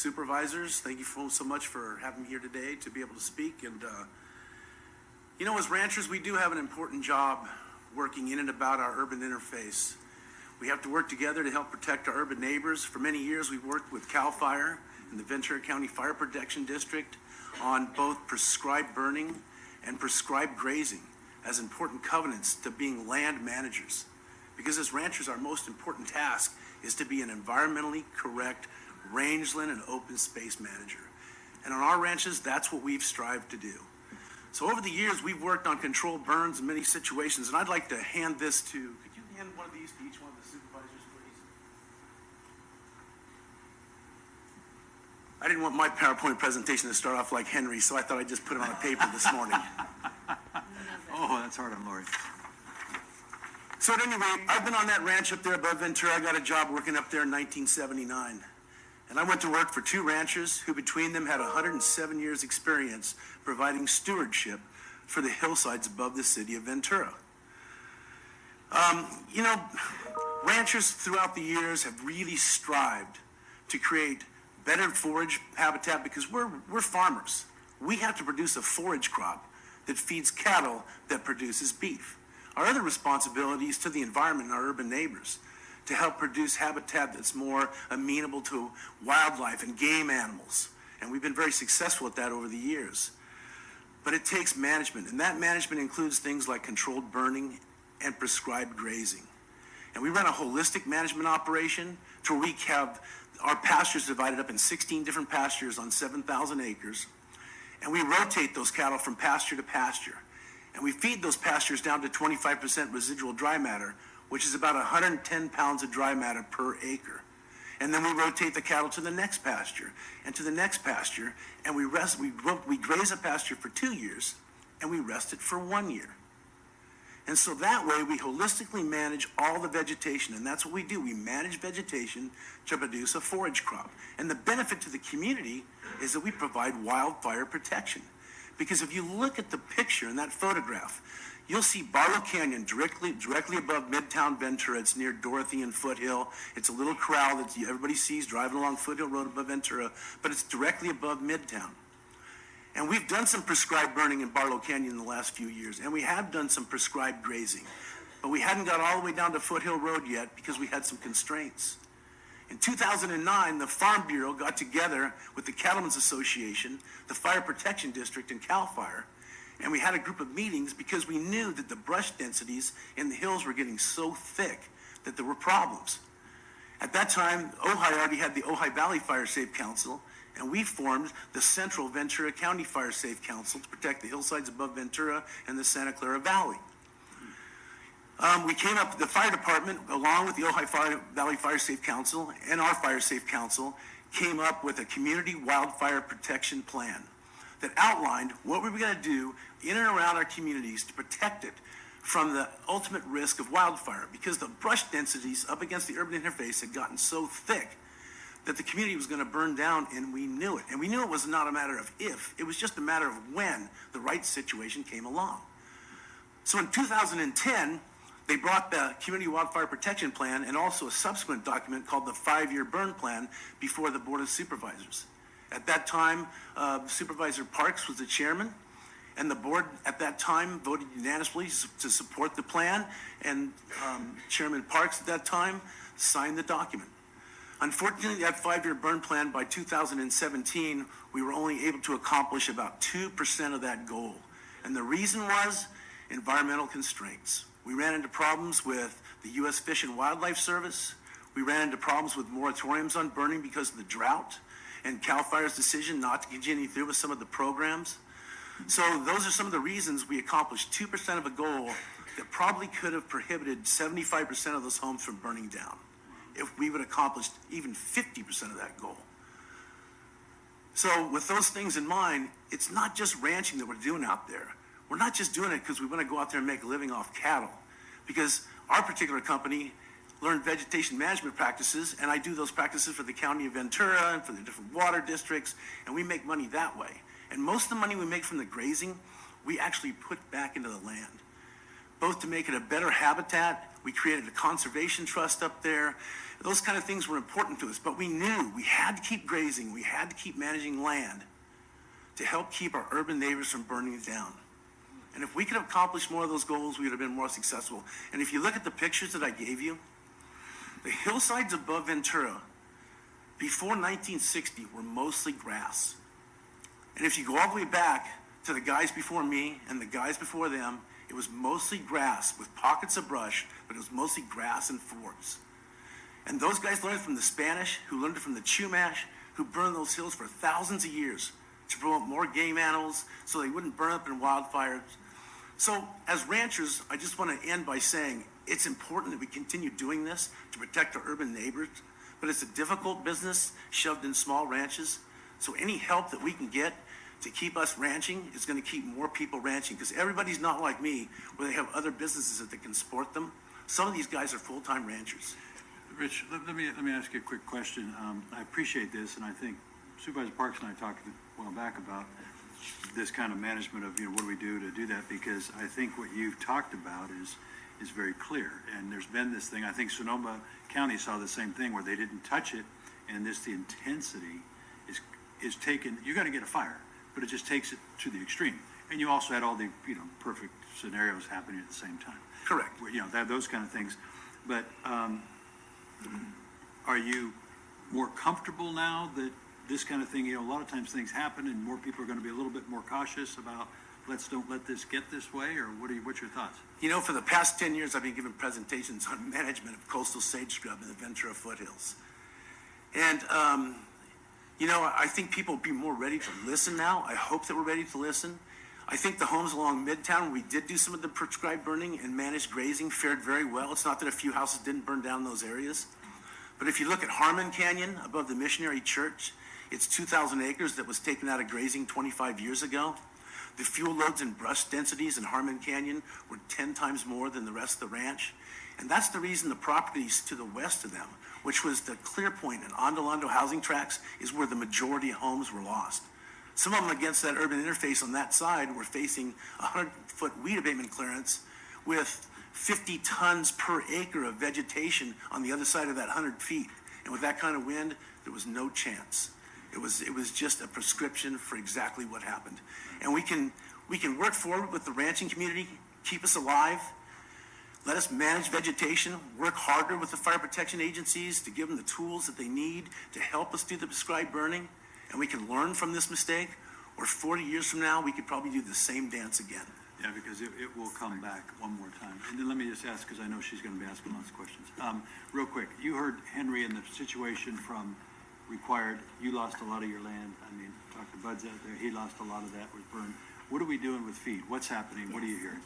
Supervisors. Thank you so much for having me here today to be able to speak. And, as ranchers, we do have an important job working in and about our urban interface. We have to work together to help protect our urban neighbors. For many years, we've worked with CAL FIRE and the Ventura County Fire Protection District on both prescribed burning and prescribed grazing as important covenants to being land managers. Because as ranchers, our most important task is to be an environmentally correct rangeland and open space manager. And on our ranches, that's what we've strived to do. So over the years, we've worked on controlled burns in many situations, and I'd like to hand this to, could you hand one of these to each one of the supervisors, please? I didn't want my PowerPoint presentation to start off like Henry, so I thought I'd just put it on a paper this morning. Oh, that's hard on Lori. So at any rate, I've been on that ranch up there above Ventura. I got a job working up there in 1979. And I went to work for two ranchers who between them had 107 years experience providing stewardship for the hillsides above the city of Ventura. Ranchers throughout the years have really strived to create better forage habitat because we're farmers. We have to produce a forage crop that feeds cattle that produces beef. Our other responsibility is to the environment and our urban neighbors to help produce habitat that's more amenable to wildlife and game animals. And we've been very successful at that over the years. But it takes management, and that management includes things like controlled burning and prescribed grazing. And we run a holistic management operation to where we have our pastures divided up in 16 different pastures on 7,000 acres. And we rotate those cattle from pasture to pasture. And we feed those pastures down to 25% residual dry matter, which is about 110 pounds of dry matter per acre. And then we rotate the cattle to the next pasture and to the next pasture, and we graze a pasture for 2 years, and we rest it for 1 year. And so that way we holistically manage all the vegetation, and that's what we do. We manage vegetation to produce a forage crop. And the benefit to the community is that we provide wildfire protection. Because if you look at the picture in that photograph, you'll see Barlow Canyon directly above Midtown Ventura. It's near Dorothy and Foothill. It's a little corral that everybody sees driving along Foothill Road above Ventura, but it's directly above Midtown. And we've done some prescribed burning in Barlow Canyon in the last few years, and we have done some prescribed grazing. But we hadn't got all the way down to Foothill Road yet because we had some constraints. In 2009, the Farm Bureau got together with the Cattlemen's Association, the Fire Protection District, and CAL FIRE, and we had a group of meetings because we knew that the brush densities in the hills were getting so thick that there were problems. At that time, Ojai already had the Ojai Valley Fire Safe Council, and we formed the Central Ventura County Fire Safe Council to protect the hillsides above Ventura and the Santa Clara Valley. We came up, the fire department, along with the Ojai Valley Fire Safe Council and our Fire Safe Council, came up with a community wildfire protection plan that outlined what we were going to do in and around our communities to protect it from the ultimate risk of wildfire, because the brush densities up against the urban interface had gotten so thick that the community was going to burn down, and we knew it. And we knew it was not a matter of if, it was just a matter of when the right situation came along. So in 2010, they brought the Community Wildfire Protection Plan and also a subsequent document called the 5-Year Burn Plan before the Board of Supervisors. At that time, Supervisor Parks was the chairman, and the board at that time voted unanimously to support the plan, and Chairman Parks at that time signed the document. Unfortunately, that 5-year burn plan, by 2017, we were only able to accomplish about 2% of that goal. And the reason was environmental constraints. We ran into problems with the U.S. Fish and Wildlife Service. We ran into problems with moratoriums on burning because of the drought and CAL FIRE's decision not to continue through with some of the programs. So those are some of the reasons we accomplished 2% of a goal that probably could have prohibited 75% of those homes from burning down if we would have accomplished even 50% of that goal. So with those things in mind, it's not just ranching that we're doing out there. We're not just doing it because we want to go out there and make a living off cattle, because our particular company learned vegetation management practices, and I do those practices for the county of Ventura and for the different water districts, and we make money that way. And most of the money we make from the grazing, we actually put back into the land, both to make it a better habitat. We created a conservation trust up there. Those kind of things were important to us, but we knew we had to keep grazing. We had to keep managing land to help keep our urban neighbors from burning it down. And if we could have accomplished more of those goals, we would have been more successful. And if you look at the pictures that I gave you, the hillsides above Ventura before 1960 were mostly grass. And if you go all the way back to the guys before me and the guys before them, it was mostly grass with pockets of brush, but it was mostly grass and forests. And those guys learned from the Spanish, who learned it from the Chumash, who burned those hills for thousands of years to promote more game animals so they wouldn't burn up in wildfires. So as ranchers, I just want to end by saying it's important that we continue doing this to protect our urban neighbors, but it's a difficult business shoved in small ranches. So any help that we can get to keep us ranching is going to keep more people ranching, because everybody's not like me where they have other businesses that they can support them. Some of these guys are full-time ranchers. Rich, let me ask you a quick question. I appreciate this, and I think Supervisor Parks and I talked a while back about this kind of management of, what do we do to do that, because I think what you've talked about is very clear. And there's been this thing, I think Sonoma County saw the same thing where they didn't touch it, and the intensity is taken. You're going to get a fire, but it just takes it to the extreme. And you also had all the perfect scenarios happening at the same time. Correct. Where, those kind of things. But are you more comfortable now that this kind of thing, a lot of times things happen and more people are going to be a little bit more cautious about don't let this get this way, or what's your thoughts? For the past 10 years, I've been giving presentations on management of coastal sage scrub in the Ventura foothills. And, I think people will be more ready to listen now. I hope that we're ready to listen. I think the homes along Midtown, we did do some of the prescribed burning and managed grazing, fared very well. It's not that a few houses didn't burn down those areas. But if you look at Harmon Canyon above the Missionary Church, it's 2,000 acres that was taken out of grazing 25 years ago. The fuel loads and brush densities in Harmon Canyon were 10 times more than the rest of the ranch. And that's the reason the properties to the west of them, which was the clear point in Ondolando housing tracts, is where the majority of homes were lost. Some of them against that urban interface on that side were facing a 100-foot weed abatement clearance with 50 tons per acre of vegetation on the other side of that 100 feet. And with that kind of wind, there was no chance. It was just a prescription for exactly what happened. And we can work forward with the ranching community, keep us alive, let us manage vegetation, work harder with the fire protection agencies to give them the tools that they need to help us do the prescribed burning, and we can learn from this mistake, or 40 years from now, we could probably do the same dance again. Yeah, because it will come back one more time. And then let me just ask, because I know she's going to be asking lots of questions. Real quick, you heard Henry in the situation from required, you lost a lot of your land. Talk to Bud's out there, he lost a lot of that, was burned. What are we doing with feed? What's happening? What are you hearing?